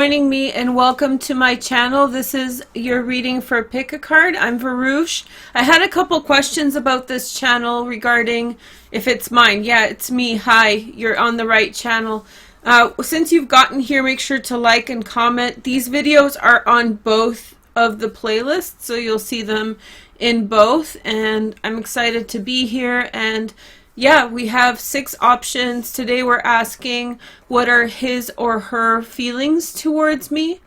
Joining me and welcome to my channel. This is your reading for Pick a Card. I'm Varush. I had a couple questions about this channel regarding if it's mine. Yeah, it's me. Hi, you're on the right channel. Since you've gotten here, make sure to like and comment. These videos are on both of the playlists, so you'll see them in both, and I'm excited to be here. And yeah, we have 6 options. Today we're asking what are his or her feelings towards me.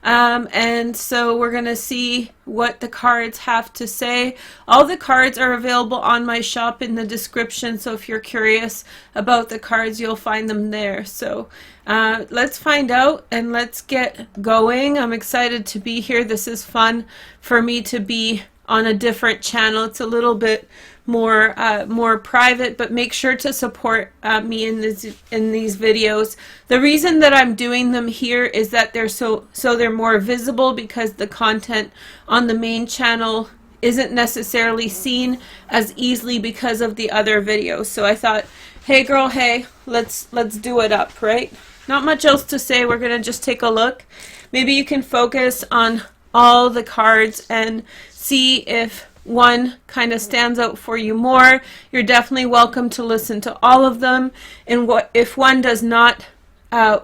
And so we're going to see what the cards have to say. All the cards are available on my shop in the description, so if you're curious about the cards, you'll find them there. So let's find out and let's get going. I'm excited to be here. This is fun for me to be on a different channel. It's a little bit more private, but make sure to support me in these videos. The reason that I'm doing them here is that they're so they're more visible, because the content on the main channel isn't necessarily seen as easily because of the other videos. So I thought, hey girl, hey, let's do it up, right? Not much else to say. We're gonna just take a look. Maybe you can focus on all the cards and see if one kind of stands out for you more. You're definitely welcome to listen to all of them, and if one does not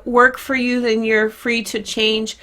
work for you, then you're free to change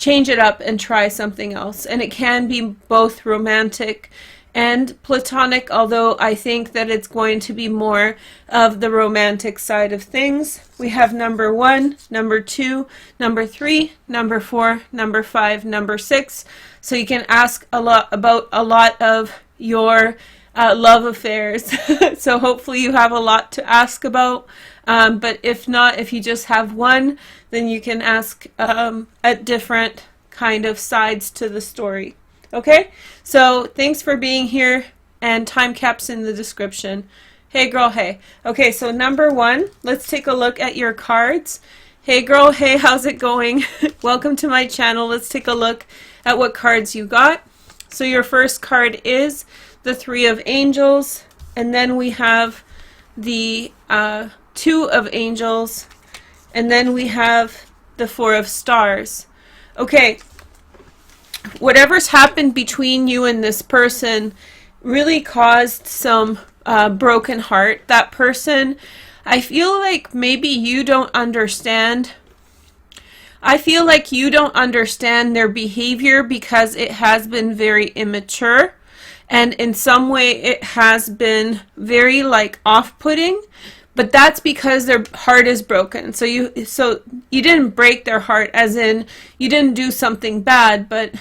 it up and try something else. And it can be both romantic and platonic, although I think that it's going to be more of the romantic side of things. We have number 1, number 2, number 3, number 4, number 5, number 6. So you can ask about a lot of your love affairs. So hopefully you have a lot to ask about. But if not, if you just have one, then you can ask at different kind of sides to the story. Okay, so thanks for being here, and time caps in the description. Hey girl, hey. Okay, so number 1, let's take a look at your cards. Hey girl, hey, how's it going? Welcome to my channel. Let's take a look at what cards you got. So your first card is the 3 of Angels, and then we have the 2 of Angels, and then we have the 4 of Stars. Okay, whatever's happened between you and this person really caused some broken heart. That person, I feel like maybe you don't understand. I feel like you don't understand their behavior because it has been very immature, and in some way it has been very like off-putting, but that's because their heart is broken. So you didn't break their heart, as in you didn't do something bad, but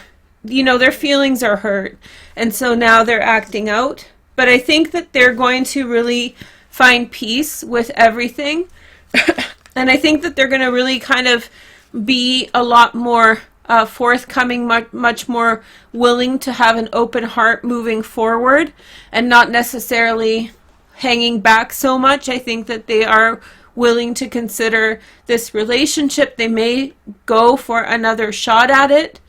you know, their feelings are hurt, and so now they're acting out. But I think that they're going to really find peace with everything. And I think that they're going to really kind of be a lot more forthcoming, much more willing to have an open heart moving forward, and not necessarily hanging back so much. I think that they are willing to consider this relationship. They may go for another shot at it.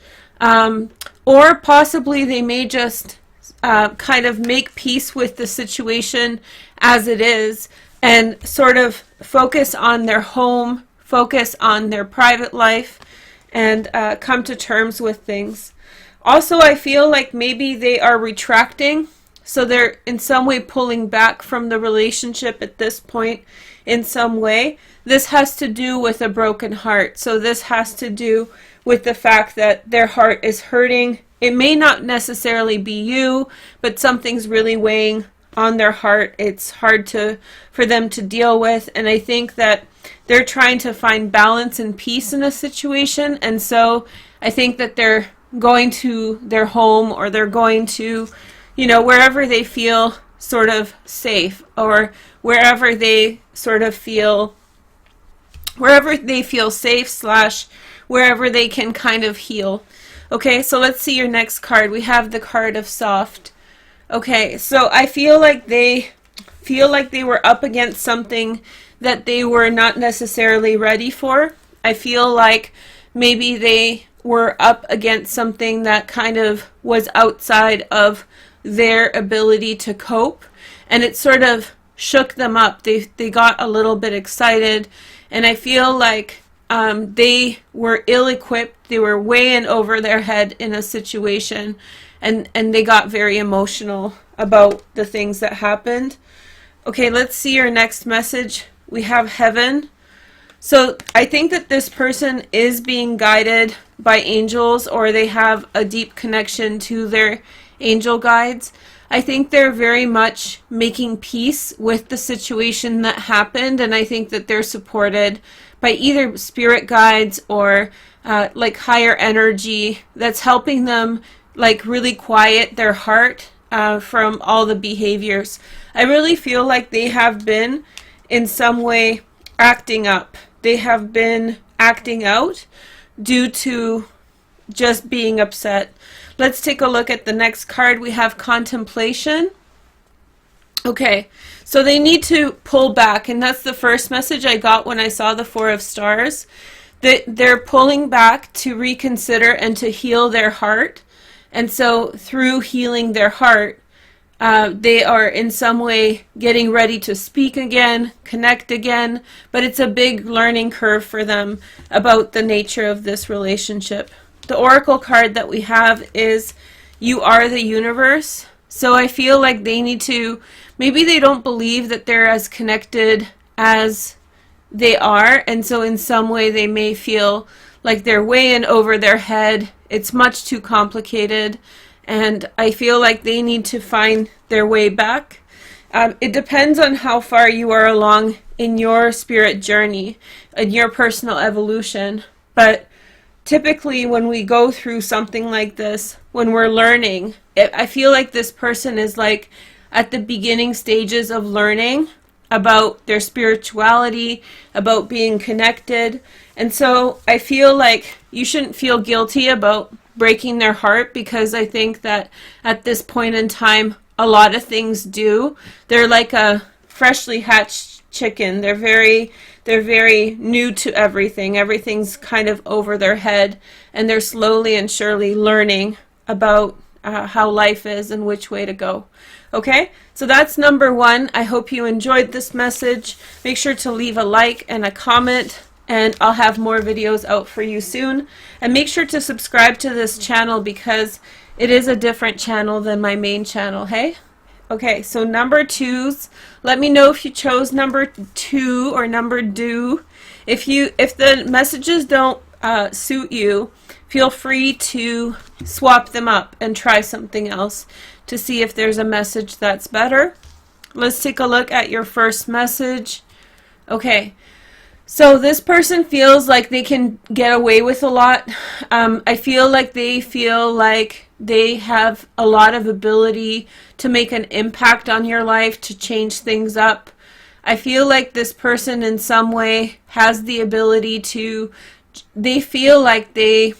Or possibly they may just kind of make peace with the situation as it is, and sort of focus on their home, focus on their private life, and come to terms with things. Also, I feel like maybe they are retracting, so they're in some way pulling back from the relationship at this point in some way. This has to do with a broken heart. So this has to do with the fact that their heart is hurting. It may not necessarily be you, but something's really weighing on their heart. It's hard for them to deal with, and I think that they're trying to find balance and peace in a situation, and so I think that they're going to their home, or they're going to, you know, wherever they feel sort of safe, or wherever they sort of feel, safe slash wherever they can kind of heal. Okay, so let's see your next card. We have the card of Soft. Okay, so I feel like they were up against something that they were not necessarily ready for. I feel like maybe they were up against something that kind of was outside of their ability to cope, and it sort of shook them up. They got a little bit excited, and I feel like they were ill-equipped. They were way in over their head in a situation, and they got very emotional about the things that happened. Okay, let's see your next message. We have heaven. So I think that this person is being guided by angels, or they have a deep connection to their angel guides. I think they're very much making peace with the situation that happened, and I think that they're supported by either spirit guides or like higher energy that's helping them like really quiet their heart from all the behaviors. I really feel like they have been in some way acting up. They have been acting out due to just being upset. Let's take a look at the next card. We have contemplation. Okay, so they need to pull back, and that's the first message I got when I saw the Four of Stars. That they're pulling back to reconsider and to heal their heart. And so through healing their heart, they are in some way getting ready to speak again, connect again, but it's a big learning curve for them about the nature of this relationship. The oracle card that we have is You Are the Universe. So I feel like they need to, maybe they don't believe that they're as connected as they are, and so in some way they may feel like they're way in over their head. It's much too complicated, and I feel like they need to find their way back. It depends on how far you are along in your spirit journey, in your personal evolution, but typically when we go through something like this, when we're learning, I feel like this person is like at the beginning stages of learning about their spirituality, about being connected. And so I feel like you shouldn't feel guilty about breaking their heart, because I think that at this point in time, a lot of things do. They're like a freshly hatched chicken. They're very new to everything. Everything's kind of over their head, and they're slowly and surely learning about how life is and which way to go. Okay, so that's number one. I hope you enjoyed this message. Make sure to leave a like and a comment, and I'll have more videos out for you soon. And make sure to subscribe to this channel, because it is a different channel than my main channel, hey? Okay, so number twos. Let me know if you chose number two or number do. If the messages don't suit you, feel free to swap them up and try something else to see if there's a message that's better. Let's take a look at your first message. Okay, so this person feels like they can get away with a lot. I feel like they have a lot of ability to make an impact on your life, to change things up. I feel like this person in some way has the ability to, they feel like they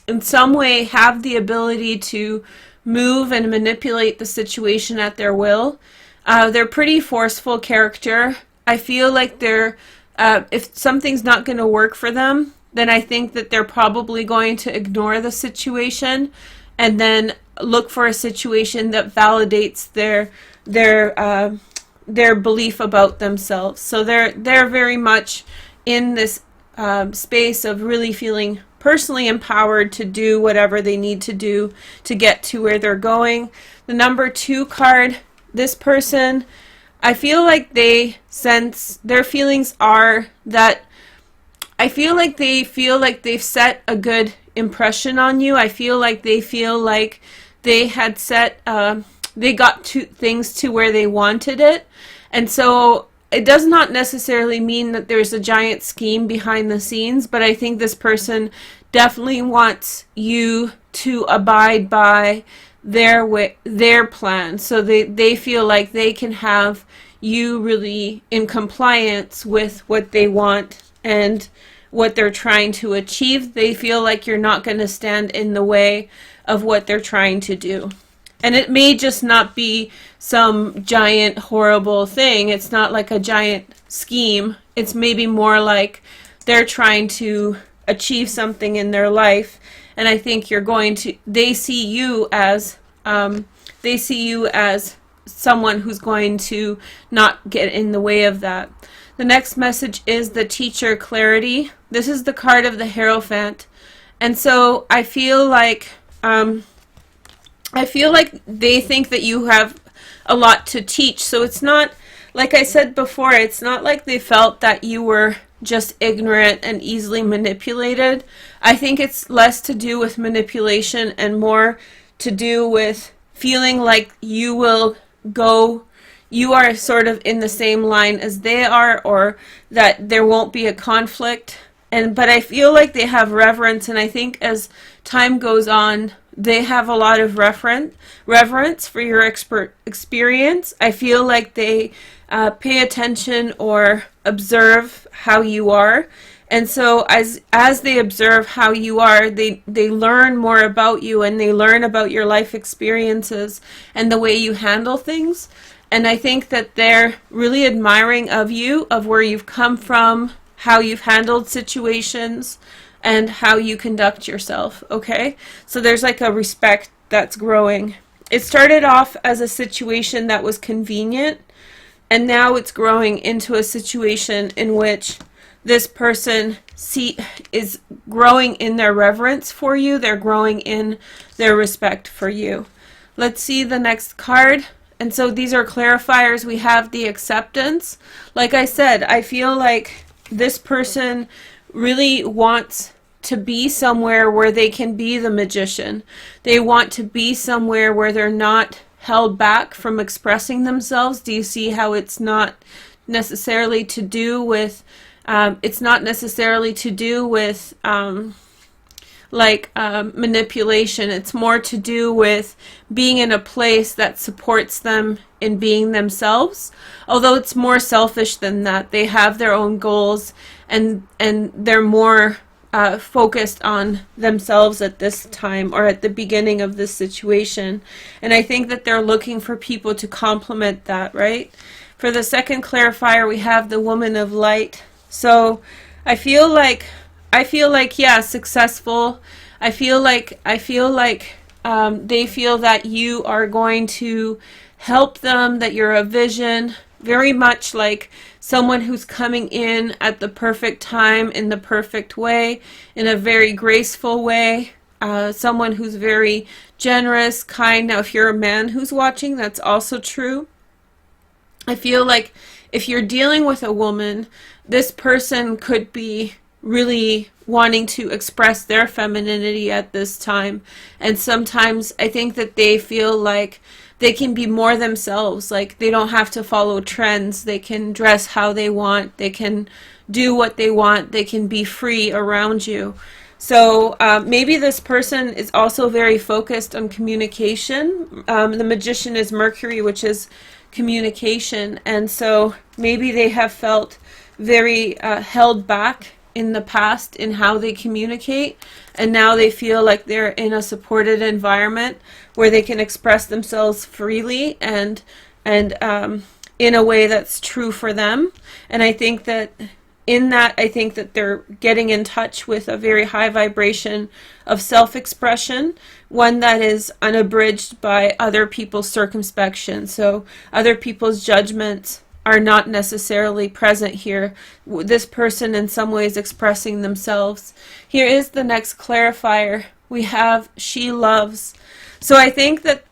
in some way have the ability to move and manipulate the situation at their will. They're pretty forceful character. I feel like they're, if something's not going to work for them, then I think that they're probably going to ignore the situation and then look for a situation that validates their belief about themselves. So they're very much in this space of really feeling personally empowered to do whatever they need to do to get to where they're going. The number two card, this person, I feel like they sense, their feelings are that, I feel like they've set a good impression on you. I feel like they had set, they got things to where they wanted it. And so it does not necessarily mean that there's a giant scheme behind the scenes, but I think this person definitely wants you to abide by their plan. So they feel like they can have you really in compliance with what they want and what they're trying to achieve. They feel like you're not going to stand in the way of what they're trying to do. And it may just not be some giant horrible thing. It's not like a giant scheme. It's maybe more like they're trying to achieve something in their life. And I think they see you as someone who's going to not get in the way of that. The next message is the teacher, clarity. This is the card of the Hierophant. And so I feel like they think that you have a lot to teach. So it's not, like I said before, it's not like they felt that you were just ignorant and easily manipulated. I think it's less to do with manipulation and more to do with feeling like you are sort of in the same line as they are, or that there won't be a conflict. But I feel like they have reverence, and I think as time goes on, they have a lot of reverence for your experience. I feel like they pay attention or observe how you are. And so as they observe how you are, they learn more about you, and they learn about your life experiences and the way you handle things. And I think that they're really admiring of you, of where you've come from, how you've handled situations, and how you conduct yourself, okay? So there's like a respect that's growing. It started off as a situation that was convenient, and now it's growing into a situation in which this person is growing in their reverence for you. They're growing in their respect for you. Let's see the next card. And so these are clarifiers. We have the acceptance. Like I said, I feel like this person really wants to be somewhere where they can be the magician. They want to be somewhere where they're not held back from expressing themselves. Do you see how it's not necessarily to do with manipulation. It's more to do with being in a place that supports them in being themselves. Although it's more selfish than that. They have their own goals, and they're more focused on themselves at this time, or at the beginning of this situation. And I think that they're looking for people to complement that, right? For the second clarifier, we have the woman of light. So I feel like, yeah, successful. I feel like they feel that you are going to help them, that you're a vision, very much like someone who's coming in at the perfect time, in the perfect way, in a very graceful way, someone who's very generous, kind. Now, if you're a man who's watching, that's also true. I feel like if you're dealing with a woman, this person could be really wanting to express their femininity at this time. And sometimes I think that they feel like they can be more themselves. Like they don't have to follow trends. They can dress how they want. They can do what they want. They can be free around you. So maybe this person is also very focused on communication. The magician is Mercury, which is communication. And so maybe they have felt very held back in the past in how they communicate, and now they feel like they're in a supported environment where they can express themselves freely and in a way that's true for them. And I think that in that, I think that they're getting in touch with a very high vibration of self-expression, one that is unabridged by other people's circumspection. So other people's judgments are not necessarily present here. This person in some ways expressing themselves. Here is the next clarifier. We have she loves. So I think that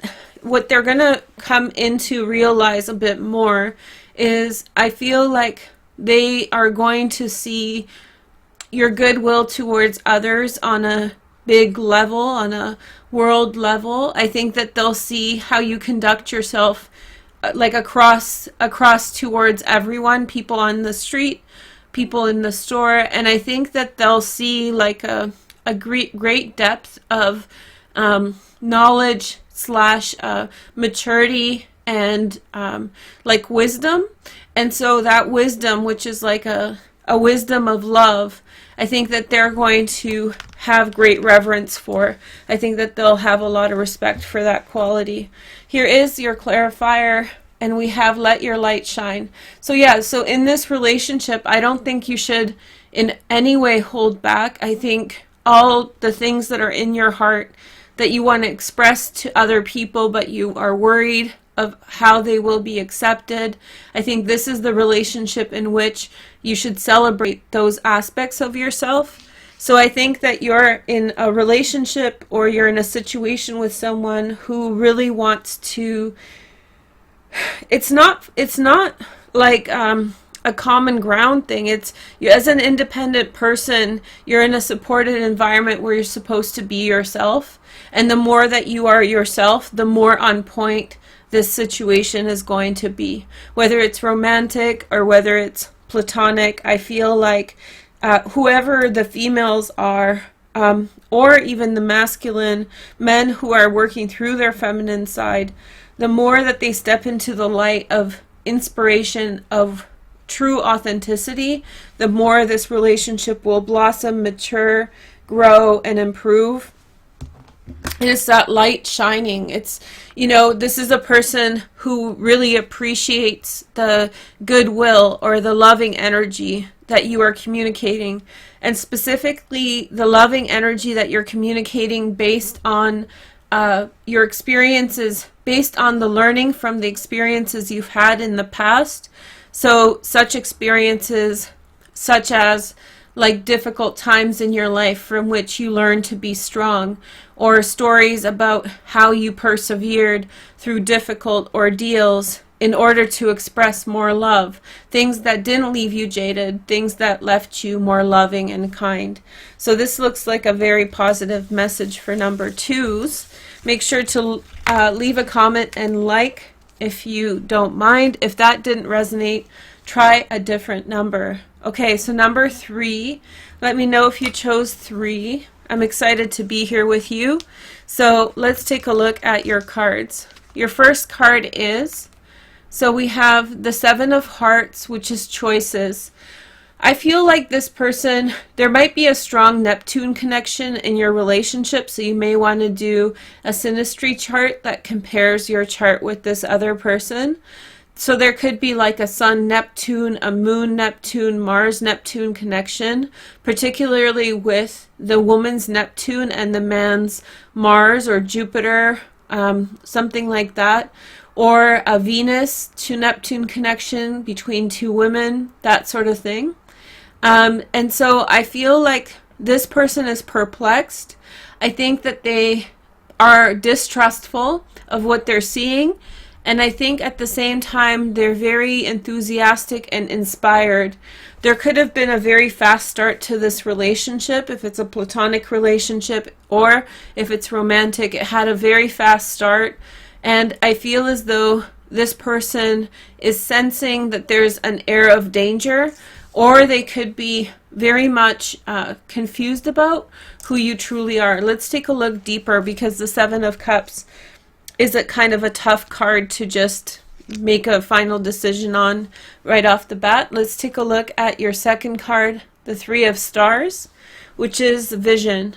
what they're going to come into realize a bit more is, I feel like they are going to see your goodwill towards others on a big level, on a world level. I think that they'll see how you conduct yourself like across towards everyone, people on the street, people in the store. And I think that they'll see like a great depth of knowledge / maturity and like wisdom. And so that wisdom, which is like a wisdom of love, I think that they're going to have great reverence for. I think that they'll have a lot of respect for that quality. Here is your clarifier, and we have let your light shine. So yeah, so in this relationship, I don't think you should in any way hold back. I think all the things that are in your heart that you want to express to other people, but you are worried of how they will be accepted. I think this is the relationship in which you should celebrate those aspects of yourself. So I think that you're in a relationship or you're in a situation with someone who really wants to, it's not like a common ground thing. It's you, as an independent person, you're in a supported environment where you're supposed to be yourself. And the more that you are yourself, the more on point this situation is going to be. Whether it's romantic or whether it's platonic, I feel like whoever the females are, or even the masculine men who are working through their feminine side, the more that they step into the light of inspiration, of true authenticity, the more this relationship will blossom, mature, grow, and improve. And it's that light shining. It's, you know, this is a person who really appreciates the goodwill or the loving energy that you are communicating, and specifically the loving energy that you're communicating based on your experiences, based on the learning from the experiences you've had in the past. So such experiences such as like difficult times in your life from which you learn to be strong, or stories about how you persevered through difficult ordeals in order to express more love, things that didn't leave you jaded, things that left you more loving and kind. So this looks like a very positive message for number 2s. Make sure to leave a comment and like if you don't mind. If that didn't resonate, try a different number. Okay, so number 3, let me know if you chose 3. I'm excited to be here with you. So let's take a look at your cards. Your first card is, so we have the 7 of Hearts, which is choices. I feel like this person, there might be a strong Neptune connection in your relationship, so you may want to do a synastry chart that compares your chart with this other person. So there could be like a Sun Neptune, a Moon Neptune, Mars Neptune connection, particularly with the woman's Neptune and the man's Mars or Jupiter, something like that. Or a Venus to Neptune connection between 2 women, that sort of thing. And so I feel like this person is perplexed. I think that they are distrustful of what they're seeing. And I think at the same time, they're very enthusiastic and inspired. There could have been a very fast start to this relationship if it's a platonic relationship, or if it's romantic, it had a very fast start. And I feel as though this person is sensing that there's an air of danger, or they could be very much confused about who you truly are. Let's take a look deeper, because the 7 of Cups is a kind of a tough card to just make a final decision on right off the bat. Let's take a look at your second card, the 3 of Stars, which is vision.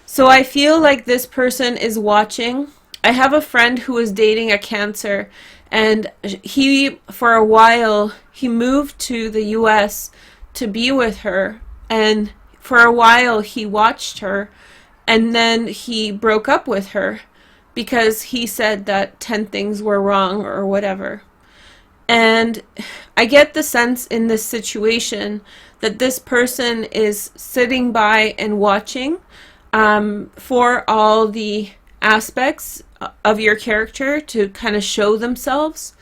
So I feel like this person is watching. I have a friend who is dating a Cancer, and he, for a while, he moved to the US to be with her, and for a while he watched her, and then he broke up with her because he said that 10 things were wrong or whatever. And I get the sense in this situation that this person is sitting by and watching for all the aspects of your character to kind of show themselves,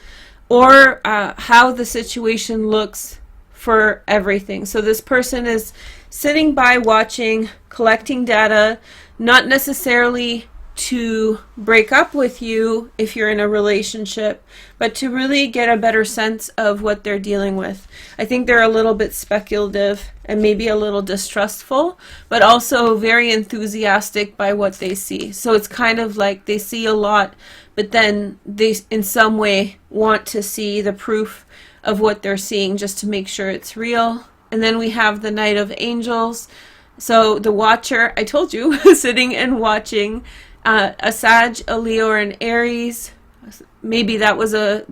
or how the situation looks for everything. So this person is sitting by watching, collecting data, not necessarily to break up with you if you're in a relationship, but to really get a better sense of what they're dealing with. I think they're a little bit speculative and maybe a little distrustful, but also very enthusiastic by what they see. So it's kind of like they see a lot, but then they in some way want to see the proof of what they're seeing just to make sure it's real. And then we have the Knight of Angels. So the Watcher, I told you, sitting and watching. A Sag, a Leo, or an Aries. Maybe that was a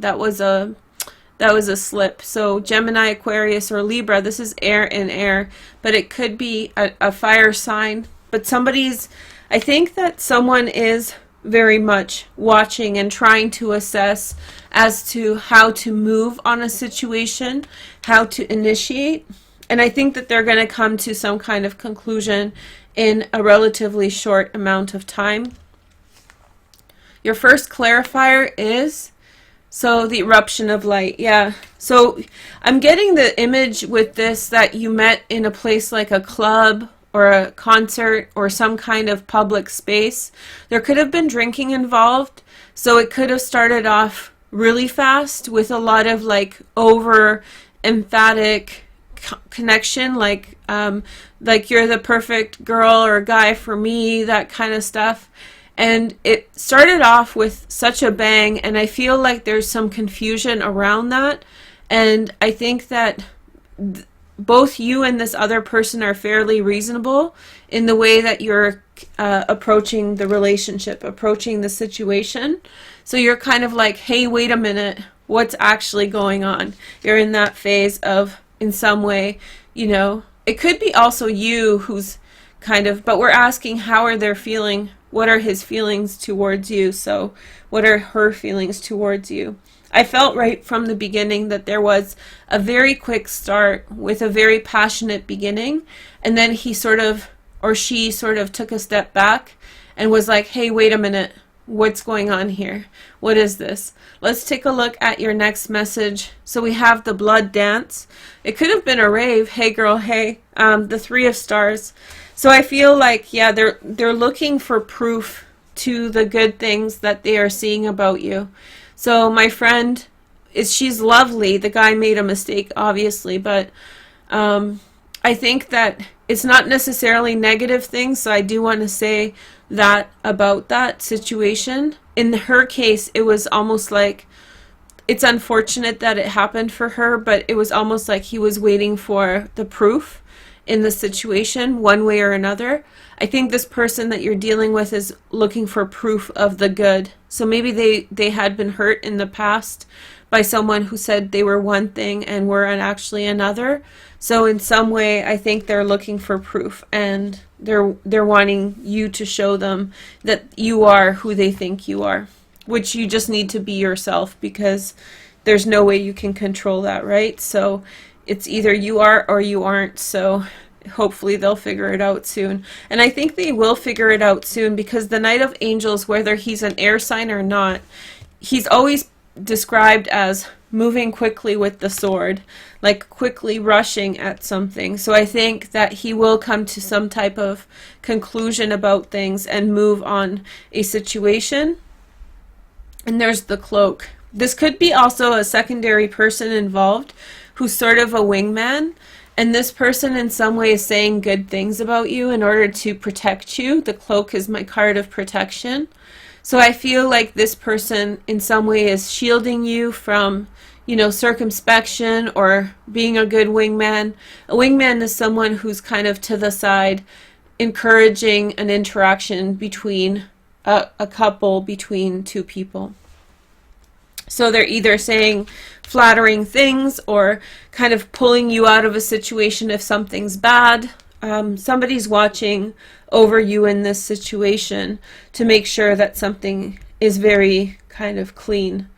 slip. So Gemini, Aquarius, or Libra. This is air and air, but it could be a fire sign. But I think that someone is very much watching and trying to assess as to how to move on a situation, how to initiate. And I think that they're going to come to some kind of conclusion in a relatively short amount of time. Your first clarifier is, so the eruption of light. Yeah. So I'm getting the image with this that you met in a place like a club or a concert or some kind of public space. There could have been drinking involved, so it could have started off really fast with a lot of like over emphatic connection, like you're the perfect girl or guy for me, that kind of stuff. And it started off with such a bang, and I feel like there's some confusion around that. And I think that both you and this other person are fairly reasonable in the way that you're approaching the relationship, approaching the situation. So you're kind of like, hey, wait a minute, what's actually going on? You're in that phase of, in some way, you know, it could be also you who's kind of, but we're asking how are they feeling? What are his feelings towards you? So what are her feelings towards you? I felt right from the beginning that there was a very quick start with a very passionate beginning, and then he sort of, or she sort of took a step back and was like, hey, wait a minute, what's going on here? What is this? Let's take a look at your next message. So we have the blood dance. It could have been a rave. Hey girl, hey. The 3 of stars. So I feel like, yeah, they're looking for proof to the good things that they are seeing about you. So my friend, she's lovely. The guy made a mistake, obviously, but I think that it's not necessarily negative things, so I do want to say that about that situation. In her case, it was almost like, it's unfortunate that it happened for her, but it was almost like he was waiting for the proof in the situation, one way or another. I think this person that you're dealing with is looking for proof of the good. So maybe they had been hurt in the past by someone who said they were one thing and were actually another. So in some way, I think they're looking for proof, and they're wanting you to show them that you are who they think you are, which you just need to be yourself, because there's no way you can control that, right? So it's either you are or you aren't. So hopefully they'll figure it out soon. And I think they will figure it out soon, because the Knight of Angels, whether he's an air sign or not, he's always described as moving quickly with the sword, like quickly rushing at something. So I think that he will come to some type of conclusion about things and move on a situation. And there's the cloak. This could be also a secondary person involved who's sort of a wingman, and this person in some way is saying good things about you in order to protect you. The cloak is my card of protection. So I feel like this person in some way is shielding you from, you know, circumspection or being a good wingman. A wingman is someone who's kind of to the side, encouraging an interaction between a couple, between two people. So they're either saying flattering things or kind of pulling you out of a situation if something's bad. Somebody's watching over you in this situation to make sure that something is very kind of clean.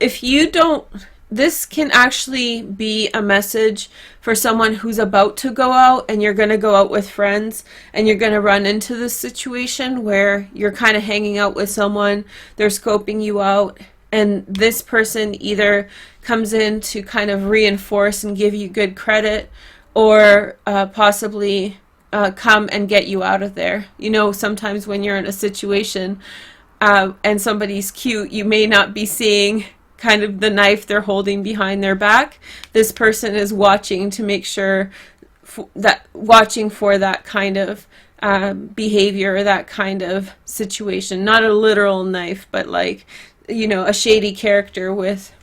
If you don't, this can actually be a message for someone who's about to go out, and you're going to go out with friends, and you're going to run into this situation where you're kind of hanging out with someone, they're scoping you out, and this person either comes in to kind of reinforce and give you good credit, or possibly come and get you out of there. You know, sometimes when you're in a situation and somebody's cute, you may not be seeing kind of the knife they're holding behind their back. This person is watching to make sure watching for that kind of behavior, that kind of situation. Not a literal knife, but like, you know, a shady character with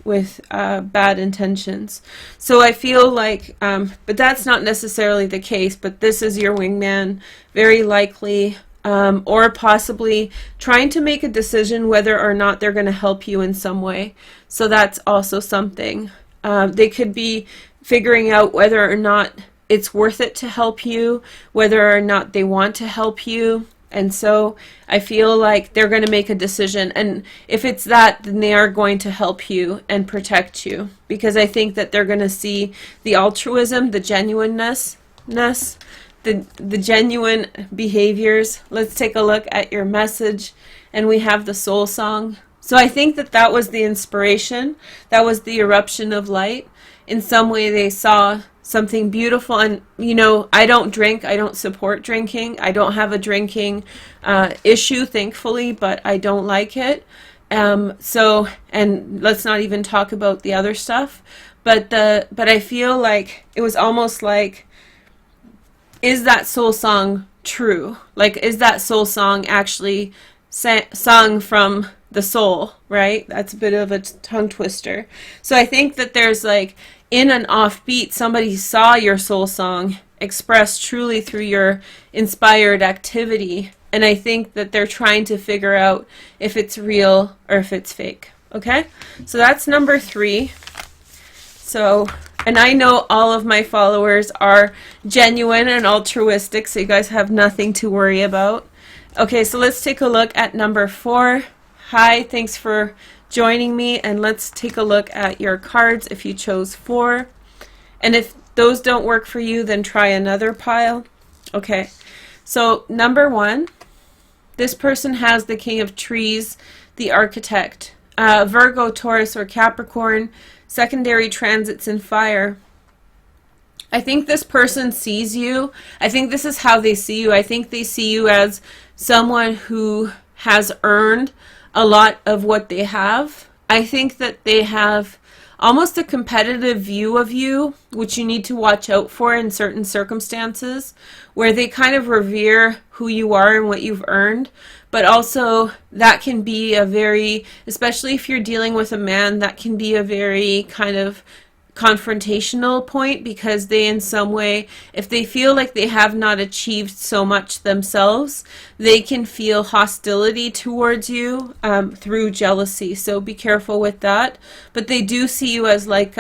bad intentions. So I feel like, but that's not necessarily the case, but this is your wingman, very likely, or possibly trying to make a decision whether or not they're going to help you in some way. So that's also something. They could be figuring out whether or not it's worth it to help you, whether or not they want to help you. And so I feel like they're going to make a decision. And if it's that, then they are going to help you and protect you. Because I think that they're going to see the altruism, the genuineness, the genuine behaviors. Let's take a look at your message. And we have the soul song. So I think that that was the inspiration. That was the eruption of light. In some way they saw something beautiful. And you know, I don't drink, I don't support drinking, I don't have a drinking issue, thankfully, but I don't like it. So, and let's not even talk about the other stuff, but I feel like it was almost like, is that soul song true? Like, is that soul song actually sung from the soul, right? That's a bit of a tongue twister. So I think that there's like, in an offbeat, somebody saw your soul song expressed truly through your inspired activity, and I think that they're trying to figure out if it's real or if it's fake. Okay, so that's number 3. So, and I know all of my followers are genuine and altruistic, so you guys have nothing to worry about. Okay, so let's take a look at number 4. Hi, thanks for joining me, and let's take a look at your cards if you chose 4. And if those don't work for you, then try another pile. Okay, so number 1, this person has the King of Trees, the Architect, Virgo, Taurus, or Capricorn, secondary transits in fire. I think this person sees you. I think this is how they see you. I think they see you as someone who has earned a lot of what they have. I think that they have almost a competitive view of you, which you need to watch out for in certain circumstances, where they kind of revere who you are and what you've earned. But also that can be a very, especially if you're dealing with a man, that can be a very kind of confrontational point, because they in some way, if they feel like they have not achieved so much themselves, they can feel hostility towards you through jealousy. So be careful with that. But they do see you as like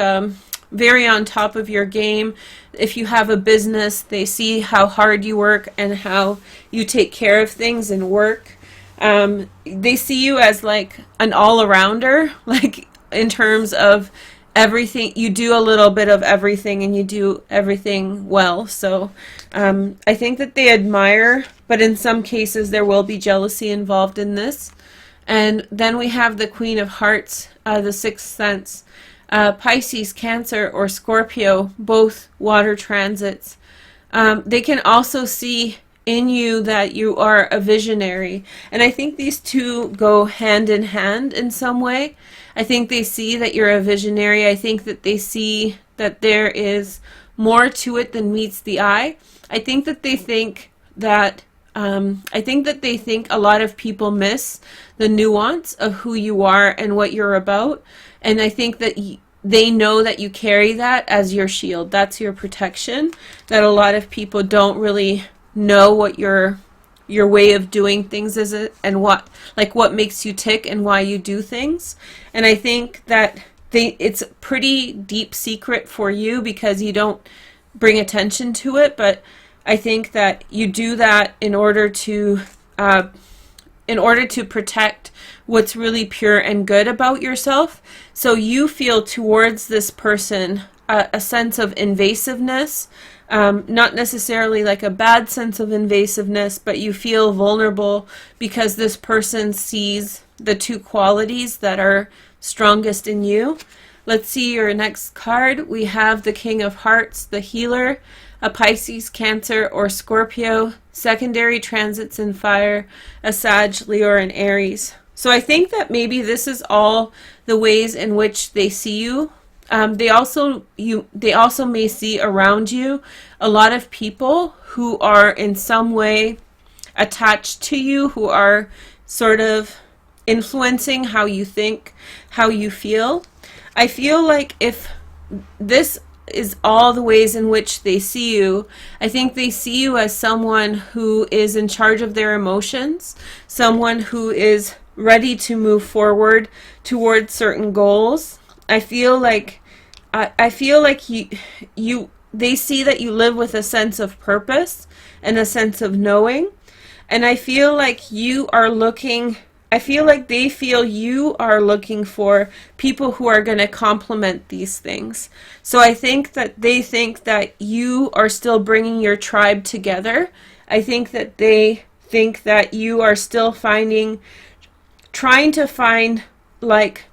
very on top of your game. If you have a business, they see how hard you work and how you take care of things and work. They see you as like an all-arounder, like in terms of everything. You do a little bit of everything and you do everything well. So I think that they admire, but in some cases there will be jealousy involved in this. And then we have the Queen of Hearts, the Sixth Sense, Pisces, Cancer, or Scorpio, both water transits. They can also see in you that you are a visionary, and I think these two go hand in hand in some way. I think they see that you're a visionary. I think that they see that there is more to it than meets the eye. I think that they think that a lot of people miss the nuance of who you are and what you're about, and I think that they know that you carry that as your shield. That's your protection, that a lot of people don't really know what your way of doing things is, and what makes you tick and why you do things. And I think that it's a pretty deep secret for you because you don't bring attention to it, but I think that you do that in order to protect what's really pure and good about yourself. So you feel towards this person a sense of invasiveness, not necessarily like a bad sense of invasiveness, but you feel vulnerable because this person sees the two qualities that are strongest in you. Let's see your next card. We have the King of Hearts, the Healer, a Pisces, Cancer, or Scorpio, secondary transits in fire, a Sag, Leo, and Aries. So I think that maybe this is all the ways in which they see you. They also may see around you a lot of people who are in some way attached to you, who are sort of influencing how you think, how you feel. I feel like if this is all the ways in which they see you, I think they see you as someone who is in charge of their emotions, someone who is ready to move forward towards certain goals. I feel like they see that you live with a sense of purpose and a sense of knowing, And I feel like you are looking, I feel like they feel you are looking for people who are going to complement these things. So I think that they think that you are still bringing your tribe together. I think that they think that you are still trying to find like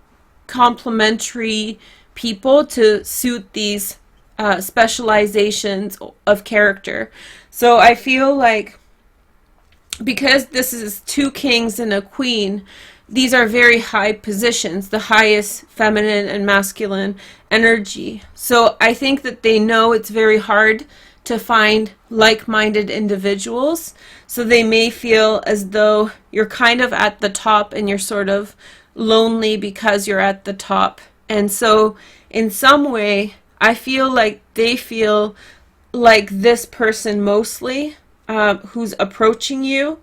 complementary people to suit these specializations of character. So I feel like because this is two kings and a queen, these are very high positions, the highest feminine and masculine energy. So I think that they know it's very hard to find like-minded individuals. So they may feel as though you're kind of at the top and you're sort of lonely because you're at the top. And so in some way, I feel like they feel like this person mostly who's approaching you,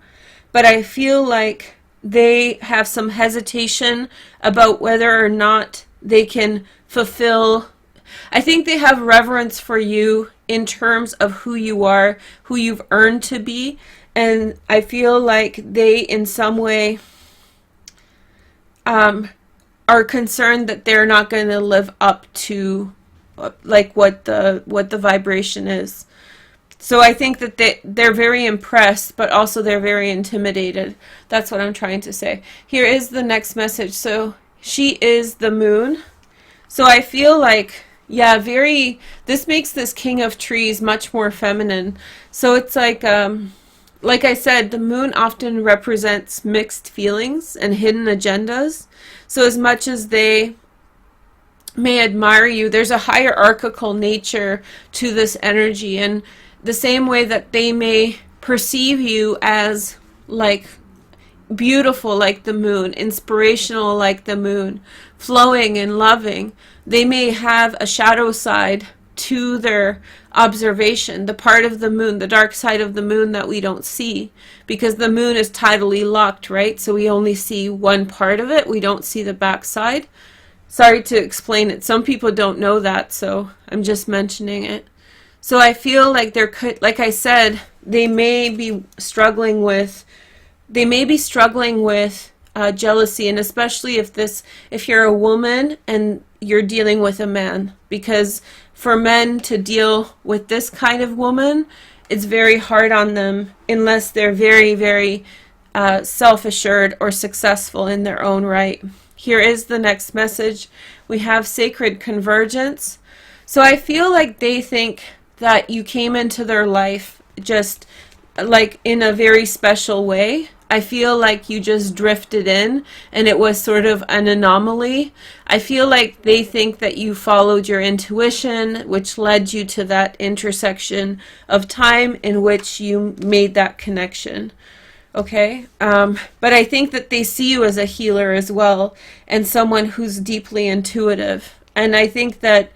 but I feel like they have some hesitation about whether or not they can fulfill. I think they have reverence for you in terms of who you are, who you've earned to be, and I feel like they in some way are concerned that they're not going to live up to like what the vibration is. So I think that they're very impressed, but also they're very intimidated. That's what I'm trying to say. Here is the next message. So she is the moon. So I feel like, yeah, this makes this king of trees much more feminine. So it's like I said, the moon often represents mixed feelings and hidden agendas. So as much as they may admire you, there's a hierarchical nature to this energy, and the same way that they may perceive you as like beautiful like the moon, inspirational like the moon, flowing and loving, they may have a shadow side to their observation, the part of the moon, the dark side of the moon that we don't see, because the moon is tidally locked, right? So we only see one part of it. We don't see the back side. Sorry to explain it. Some people don't know that, so I'm just mentioning it. So I feel like like I said, they may be struggling with jealousy, and especially if you're a woman and you're dealing with a man, because for men to deal with this kind of woman, it's very hard on them unless they're very, very self-assured or successful in their own right. Here is the next message. We have sacred convergence. So I feel like they think that you came into their life just like in a very special way. I feel like you just drifted in and it was sort of an anomaly. I feel like they think that you followed your intuition, which led you to that intersection of time in which you made that connection. Okay? But I think that they see you as a healer as well, and someone who's deeply intuitive. And I think that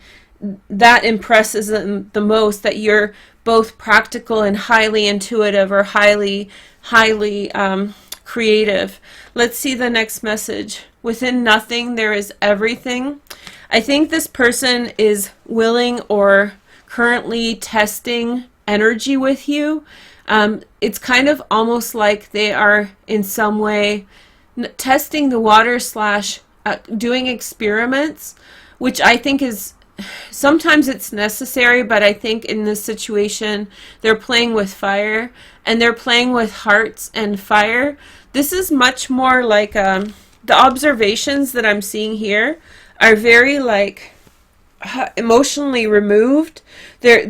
impresses them the most, that you're both practical and highly intuitive, or highly creative. Let's see the next message. Within nothing there is everything. I think this person is willing or currently testing energy with you. It's kind of almost like they are in some way testing the water / doing experiments, which I think is sometimes it's necessary, but I think in this situation they're playing with fire, and they're playing with hearts and fire. This is much more like the observations that I'm seeing here are very like emotionally removed. They're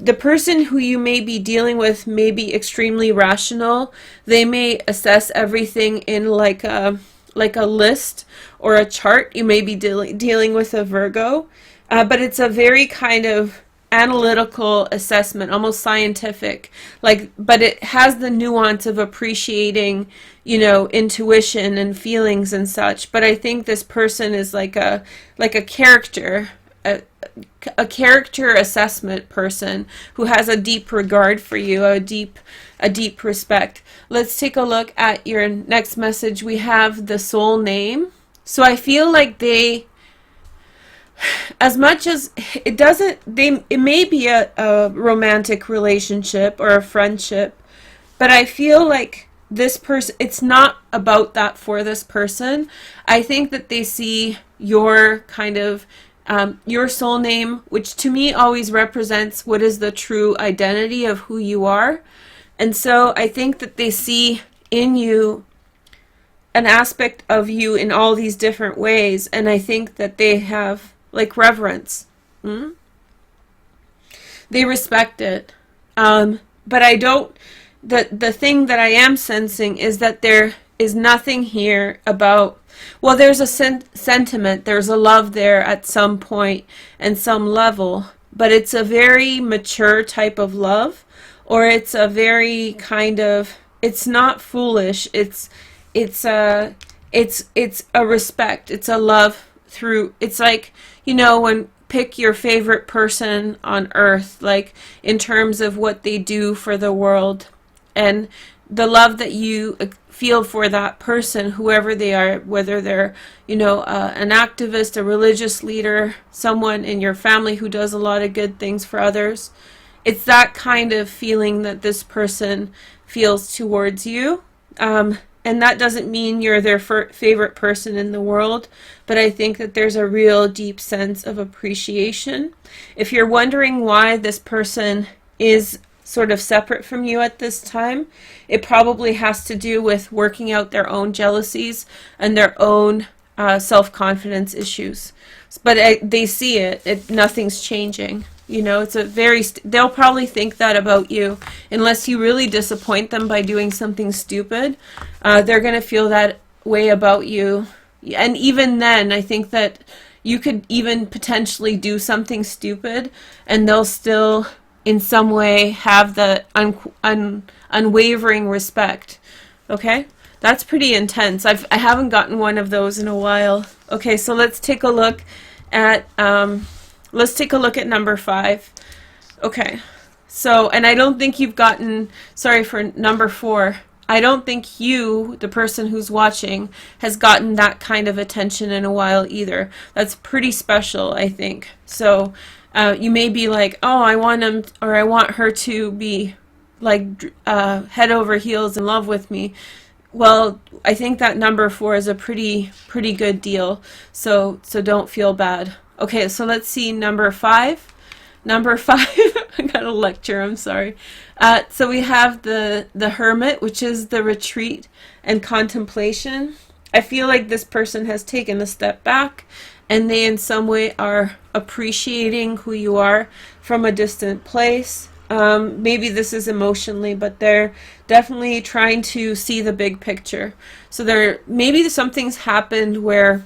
the person who you may be dealing with may be extremely rational. They may assess everything in like a list or a chart. You may be dealing with a Virgo, but it's a very kind of analytical assessment, almost scientific, but it has the nuance of appreciating, intuition and feelings and such. But I think this person is like a character, a character assessment person who has a deep regard for you, a deep respect. Let's take a look at your next message. We have the soul name. So I feel like they, as much as it may be a romantic relationship or a friendship, But I feel like this person, it's not about that for this person. I think that they see your kind of your soul name, which to me always represents what is the true identity of who you are. And so I think that they see in you an aspect of you in all these different ways, and I think that they have like reverence. They respect it. But I don't, the thing that I am sensing is that there is nothing here about, well, there's a sentiment, there's a love there at some point and some level, but it's a very mature type of love, or it's a very kind of, it's not foolish, it's a respect, it's a love through, it's like, you know, when pick your favorite person on earth, like in terms of what they do for the world, and the love that you feel for that person, whoever they are, whether they're, you know, an activist, a religious leader, someone in your family who does a lot of good things for others. It's that kind of feeling that this person feels towards you. And that doesn't mean you're their favorite person in the world, but I think that there's a real deep sense of appreciation. If you're wondering why this person is sort of separate from you at this time, it probably has to do with working out their own jealousies and their own self-confidence issues. But they see it, nothing's changing. You know, it's a very, they'll probably think that about you. Unless you really disappoint them by doing something stupid, they're going to feel that way about you. And even then, I think that you could even potentially do something stupid and they'll still, in some way, have the unwavering respect. Okay? That's pretty intense. I haven't gotten one of those in a while. Okay, so let's take a look at... let's take a look at number 5. Okay, so, and I don't think you've gotten, sorry, for number 4, I don't think you, the person who's watching, has gotten that kind of attention in a while either. That's pretty special, I think. So, you may be like, oh, I want him, or I want her to be, like, head over heels in love with me. Well, I think that number 4 is a pretty good deal, so don't feel bad. Okay, so let's see number 5. Number 5, I got a lecture, I'm sorry. So we have the hermit, which is the retreat and contemplation. I feel like this person has taken a step back, and they in some way are appreciating who you are from a distant place. Maybe this is emotionally, but they're definitely trying to see the big picture. So maybe something's happened where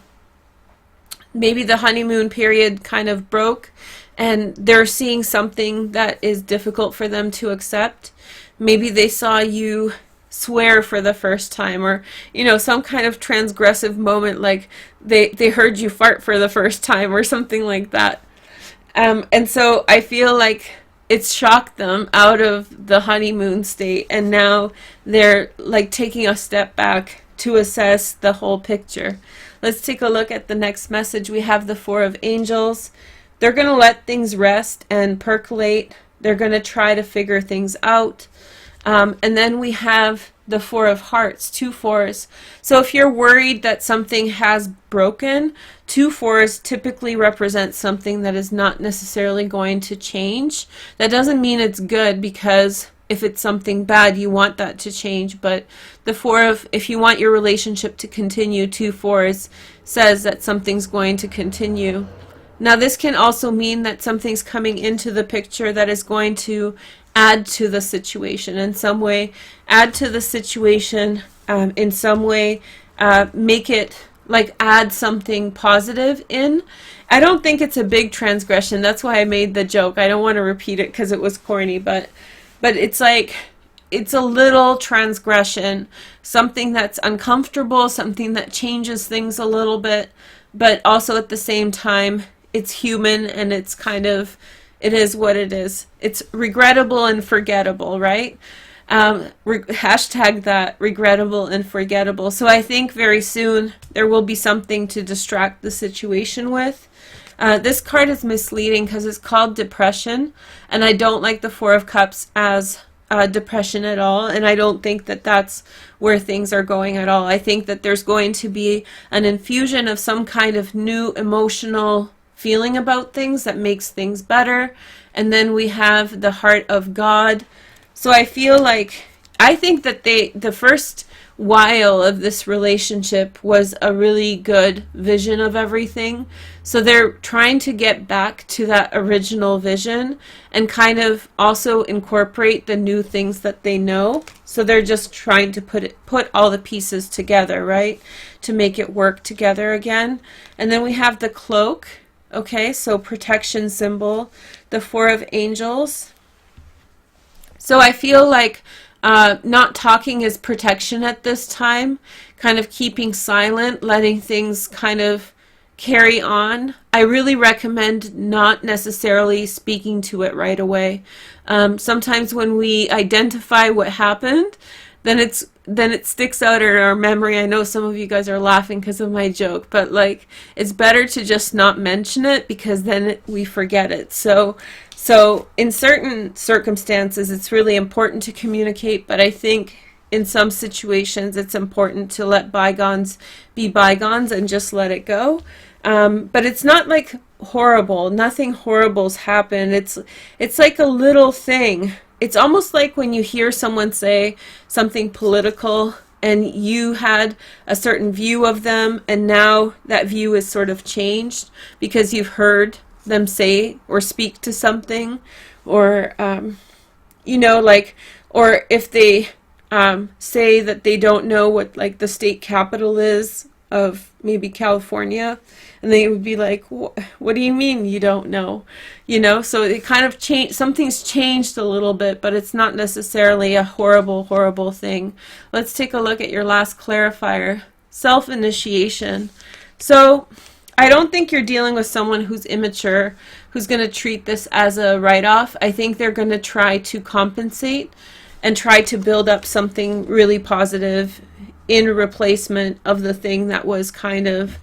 maybe the honeymoon period kind of broke and they're seeing something that is difficult for them to accept. Maybe they saw you swear for the first time, or, you know, some kind of transgressive moment, like they heard you fart for the first time or something like that. And so I feel like it's shocked them out of the honeymoon state, and now they're like taking a step back to assess the whole picture. Let's take a look at the next message. We have the 4 of Angels. They're going to let things rest and percolate. They're going to try to figure things out. And then we have the 4 of Hearts, 2 4s. So if you're worried that something has broken, 2 4s typically represent something that is not necessarily going to change. That doesn't mean it's good, because if it's something bad, you want that to change. But the 4 of, if you want your relationship to continue, 2 4s says that something's going to continue. Now this can also mean that something's coming into the picture that is going to add to the situation in some way, add to the situation in some way, make it, like, add something positive in. I don't think it's a big transgression. That's why I made the joke. I don't want to repeat it because it was corny, but it's like, it's a little transgression, something that's uncomfortable, something that changes things a little bit, but also at the same time, it's human, and it's kind of, it is what it is. It's regrettable and forgettable, right? Hashtag that, regrettable and forgettable. So I think very soon there will be something to distract the situation with. This card is misleading because it's called depression, and I don't like the 4 of Cups as depression at all, and I don't think that that's where things are going at all. I think that there's going to be an infusion of some kind of new emotional feeling about things that makes things better. And then we have the heart of God. So I feel like, I think that the first while of this relationship was a really good vision of everything. So they're trying to get back to that original vision and kind of also incorporate the new things that they know. So they're just trying to put all the pieces together, right? To make it work together again. And then we have the cloak. Okay, so protection symbol, the Four of Angels. So I feel like not talking is protection at this time, kind of keeping silent, letting things kind of carry on. I really recommend not necessarily speaking to it right away. Sometimes when we identify what happened, then it sticks out in our memory. I know some of you guys are laughing because of my joke, but like, it's better to just not mention it, because then we forget it. So in certain circumstances, it's really important to communicate, but I think in some situations it's important to let bygones be bygones and just let it go. But it's not like horrible. Nothing horrible's happened. It's like a little thing. It's almost like when you hear someone say something political and you had a certain view of them, and now that view is sort of changed because you've heard them say or speak to something, or you know, like, or if they say that they don't know what like the state capital is of maybe California, and they would be like, what do you mean you don't know? You know, so it kind of changed, something's changed a little bit, but it's not necessarily a horrible thing. Let's take a look at your last clarifier, self-initiation. So I don't think you're dealing with someone who's immature, who's going to treat this as a write-off. I think they're going to try to compensate and try to build up something really positive in replacement of the thing that was kind of,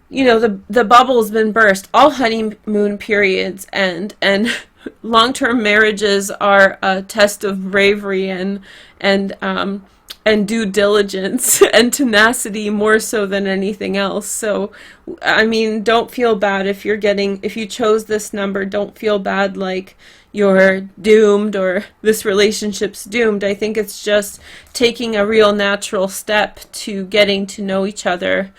you know, the bubble's been burst. All honeymoon periods end, and long-term marriages are a test of bravery and due diligence and tenacity more so than anything else. So, I mean, don't feel bad if you chose this number. Don't feel bad like you're doomed or this relationship's doomed. I think it's just taking a real natural step to getting to know each other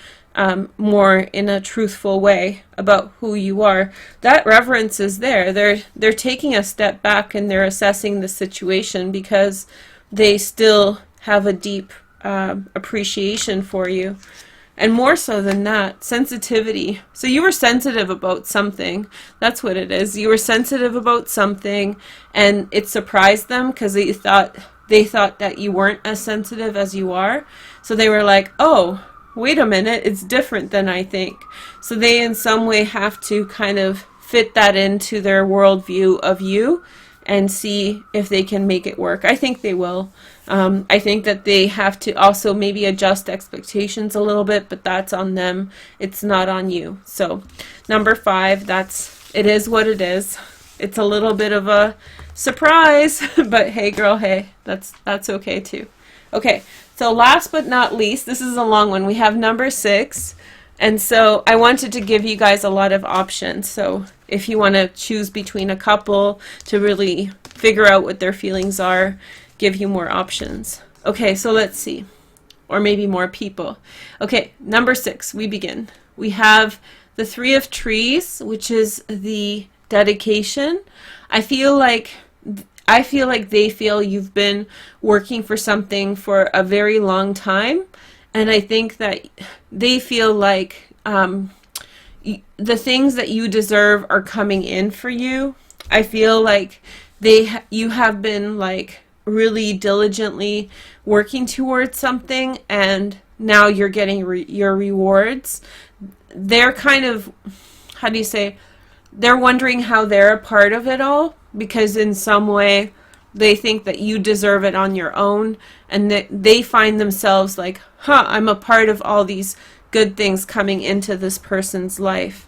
more in a truthful way about who you are. That reverence is there. They're taking a step back and they're assessing the situation because they still have a deep appreciation for you. And more so than that, sensitivity. So you were sensitive about something. That's what it is. You were sensitive about something, and it surprised them because they thought that you weren't as sensitive as you are. So they were like, oh, wait a minute, it's different than I think. So they in some way have to kind of fit that into their worldview of you and see if they can make it work. I think they will. I think that they have to also maybe adjust expectations a little bit, but that's on them. It's not on you. So number 5, it is what it is. It's a little bit of a surprise, but hey girl, hey, that's okay too. Okay, so last but not least, this is a long one. We have number 6. And so I wanted to give you guys a lot of options. So if you want to choose between a couple to really figure out what their feelings are, give you more options. Okay, so let's see. Or maybe more people. Okay, number 6, we begin. We have the 3 of Trees, which is the dedication. I feel like they feel you've been working for something for a very long time. And I think that they feel like the things that you deserve are coming in for you. I feel like you have been like really diligently working towards something, and now you're getting your rewards. They're kind of, how do you say, they're wondering how they're a part of it all, because in some way they think that you deserve it on your own, and that they find themselves like, I'm a part of all these good things coming into this person's life.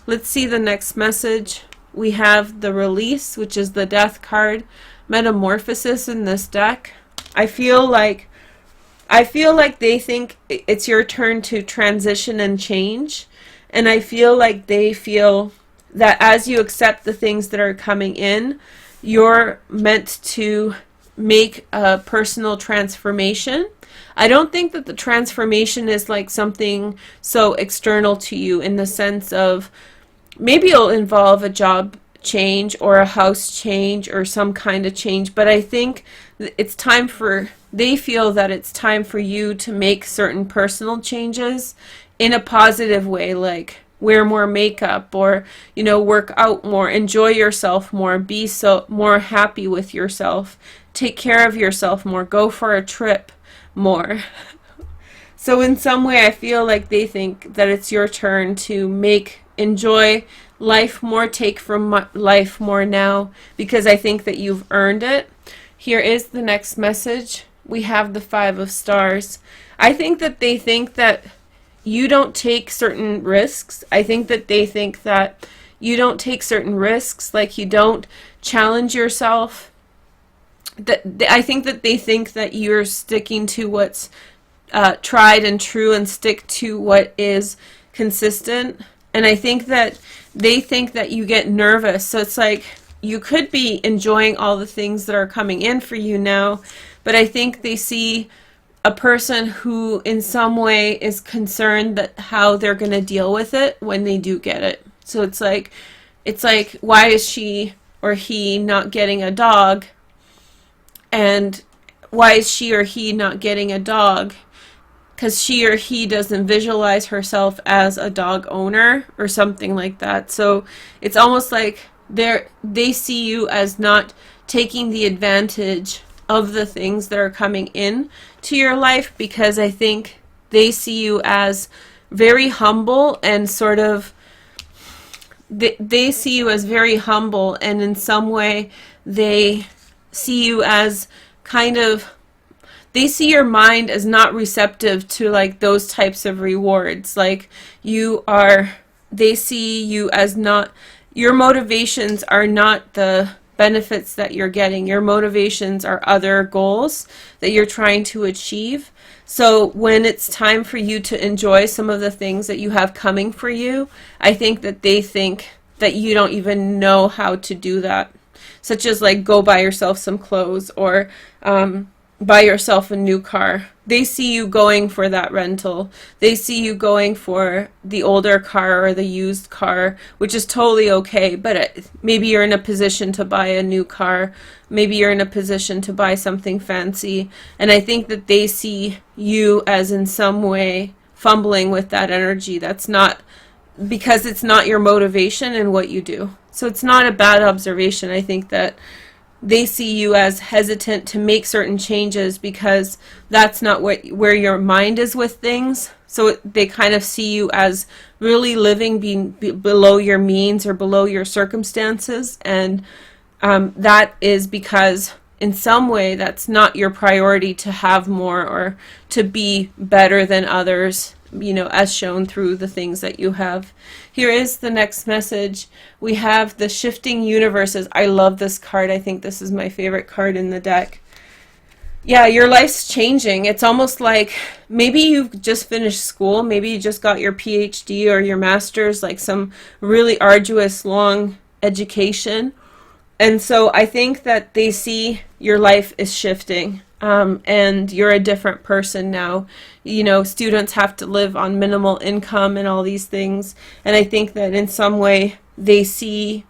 Let's see the next message. We have the Release, which is the Death card. metamorphosis in this deck. I feel like they think it's your turn to transition and change. And I feel like they feel that as you accept the things that are coming in, you're meant to make a personal transformation. I don't think that the transformation is like something so external to you, in the sense of maybe it'll involve a job change or a house change or some kind of change, but I think it's time for, they feel that it's time for you to make certain personal changes in a positive way, like wear more makeup, or work out more, enjoy yourself more, be so more happy with yourself, take care of yourself more, go for a trip more. So in some way I feel like they think that it's your turn to enjoy life more, take from life more now, because I think that you've earned it. Here is the next message. We have the 5 of Stars. I think that they think that you don't take certain risks. I think that they think that you don't take certain risks, like you don't challenge yourself. I think that they think that you're sticking to what's tried and true, and stick to what is consistent. And I think that they think that you get nervous. So it's like you could be enjoying all the things that are coming in for you now, but I think they see a person who in some way is concerned that how they're going to deal with it when they do get it. So it's like why is she or he not getting a dog? And why is she or he not getting a dog? Because she or he doesn't visualize herself as a dog owner or something like that. So it's almost like they see you as not taking the advantage of the things that are coming in to your life, because I think they see you as very humble, and sort of they see you as very humble, and in some way they see you as kind of, they see your mind as not receptive to like those types of rewards. Like they see you as not, your motivations are not the benefits that you're getting. Your motivations are other goals that you're trying to achieve. So when it's time for you to enjoy some of the things that you have coming for you, I think that they think that you don't even know how to do that. Such as like go buy yourself some clothes, or buy yourself a new car. They see you going for that rental. They see you going for the older car or the used car, which is totally okay, but maybe you're in a position to buy a new car. Maybe you're in a position to buy something fancy. And I think that they see you as in some way fumbling with that energy. That's not, because it's not your motivation in what you do. So it's not a bad observation. I think that they see you as hesitant to make certain changes because that's not where your mind is with things. So they kind of see you as really living below your means or below your circumstances. And that is because in some way that's not your priority to have more or to be better than others, as shown through the things that you have. Here is the next message. We have the Shifting Universes. I love this card. I think this is my favorite card in the deck. Yeah, your life's changing. It's almost like maybe you've just finished school. Maybe you just got your PhD or your master's, like some really arduous, long education. And so I think that they see your life is shifting. And you're a different person now. Students have to live on minimal income and all these things. And I think that in some way they see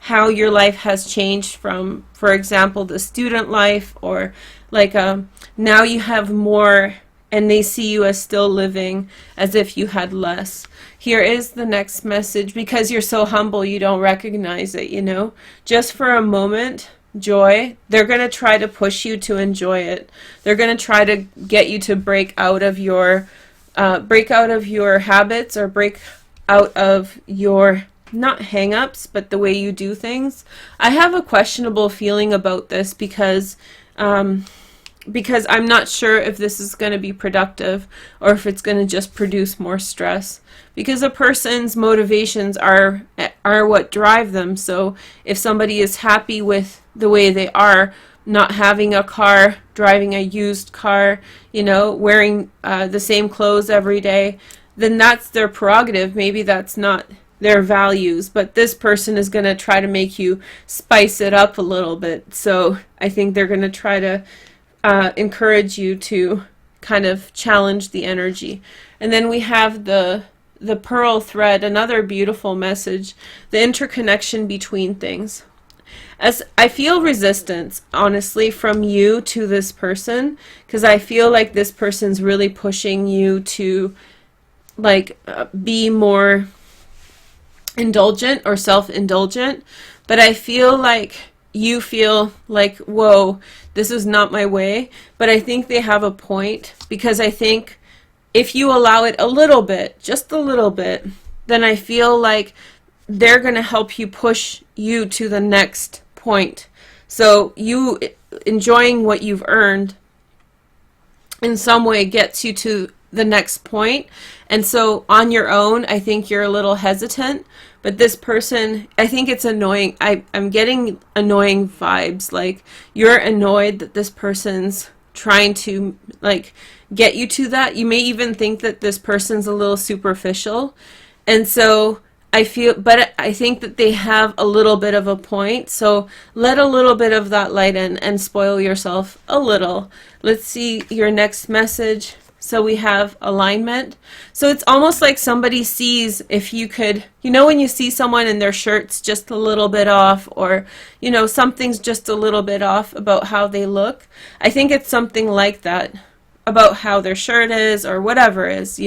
how your life has changed from, for example, the student life, or like now you have more, and they see you as still living as if you had less. Here is the next message. Because you're so humble, you don't recognize it, just for a moment. Joy, they're going to try to push you to enjoy it. They're going to try to get you to break out of your habits, or break out of your, not hang-ups, but the way you do things. I have a questionable feeling about this because because I'm not sure if this is going to be productive or if it's going to just produce more stress, because a person's motivations are what drive them. So if somebody is happy with the way they are, not having a car, driving a used car, wearing the same clothes every day, then that's their prerogative. Maybe that's not their values, but this person is going to try to make you spice it up a little bit. So I think they're going to try to encourage you to kind of challenge the energy. And then we have the pearl thread, another beautiful message, the interconnection between things. As I feel resistance, honestly, from you to this person, because I feel like this person's really pushing you to be more indulgent or self-indulgent, but I feel like you feel like, whoa, this is not my way. But I think they have a point, because I think if you allow it a little bit, just a little bit, then I feel like they're going to help you push you to the next point. So you enjoying what you've earned in some way gets you to the next point. And so on your own, I think you're a little hesitant. But this person, I think it's annoying. I'm getting annoying vibes. Like, you're annoyed that this person's trying to get you to that. You may even think that this person's a little superficial. And so I think that they have a little bit of a point. So let a little bit of that light in and spoil yourself a little. Let's see your next message. So we have alignment. So it's almost like somebody sees, if you could, when you see someone and their shirt's just a little bit off, or, something's just a little bit off about how they look. I think it's something like that, about how their shirt is or whatever is,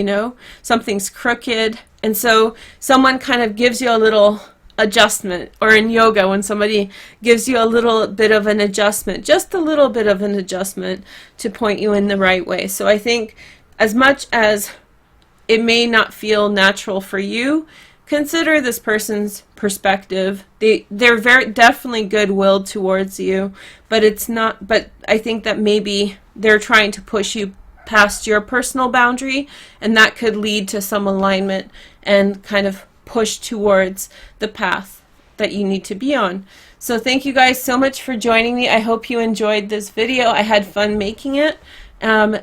something's crooked. And so someone kind of gives you a little adjustment, or in yoga when somebody gives you a little bit of an adjustment, just a little bit of an adjustment to point you in the right way. So I think, as much as it may not feel natural for you, consider this person's perspective. They're very definitely good-willed towards you, but it's not, but I think that maybe they're trying to push you past your personal boundary, and that could lead to some alignment and kind of push towards the path that you need to be on. So thank you guys so much for joining me. I hope you enjoyed this video. I had fun making it.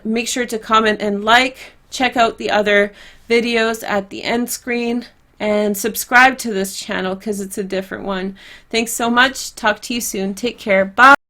Make sure to comment and like. Check out the other videos at the end screen, and subscribe to this channel because it's a different one. Thanks so much. Talk to you soon. Take care. Bye.